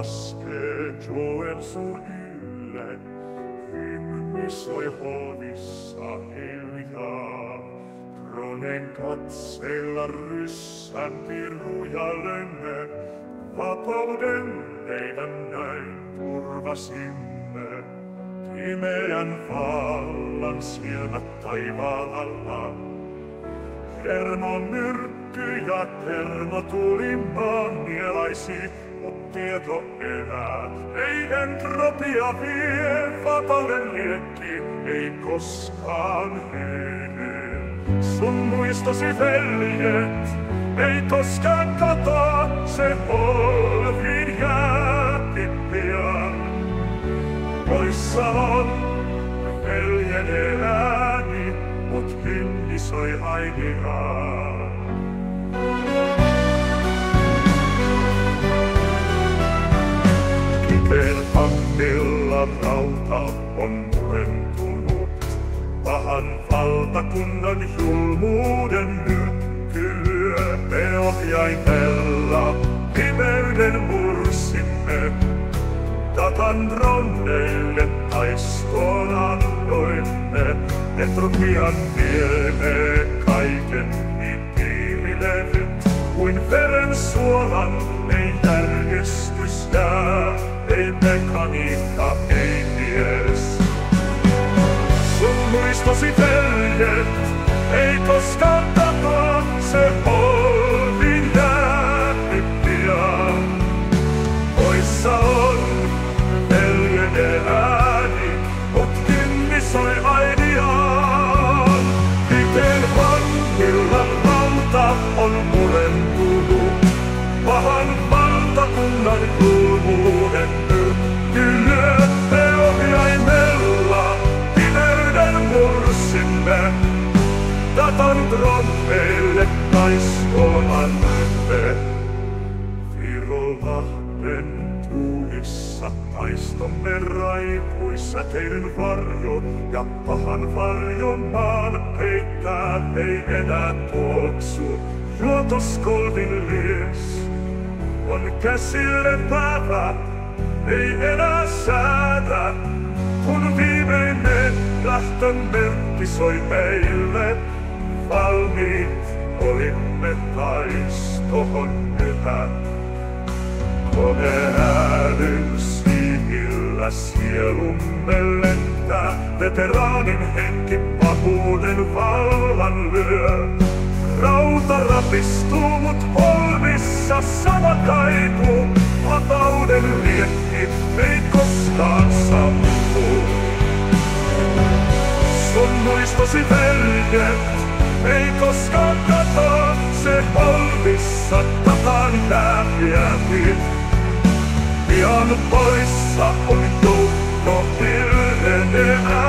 laskee Joensuun ylle, hymni soi hovissa hiljaa. Ronen katseilla ryssän pirujalemme, vapauden meidän näin turvasimme. Pimeän vallan silmät taivaalla, hermomyrkky ja termotuli maannielaisi, mut tieto elää. Ei entropia vie, vapauden liekki ei koskaan hene. Sun muistosi veljet ei koskaan katoa, se polviin jääpi pian. Poissa on veljen ääni, mut hymni soi ainiaan. Kipeen hangilla rauta on murentunut, pahan valtakunnan julmuuden nykkylyö. Me ohjaimella pimeyden mursimme, datan dronneille taistoon annoimme. Entropian viemme kaiken niin piirilevyt, kuin verensuolan ei järjestys jää, ei mekaniikka, ei mies. Sun muistosi veljet ei koskaan katoa, se polviin jääpi pian. Poissa on veljen ääni, mut hymni soi ainiaan. Miten vankilan valta on murentunut, pahan valtakunnan julmuuden nykkylyö. Me ohjaimella pimeyden mursimme, datan dronneille taistoon annoimme. Virolahden tuulissa taistomme raipuissa teidän varjon, ja pahan varjon maan peittää ei enää tuoksu. Juotoskolvin lies on käsille päivä, ei enää säädä, kun viimeinen lähtömerkki soi meille. Valmiit olimme taistoon yhä. Koneäälyn siivillä sielumme lentää, veteraanin henki pahuuden vallan lyö. Rauta rapistuu, mut holmissa sama kaipuu, vapauden liekki ei koskaan sammu. Sun muistosi veljet ei koskaan katoa, se holmissa datan jääpi. Pian poissa on joukko hiljenee.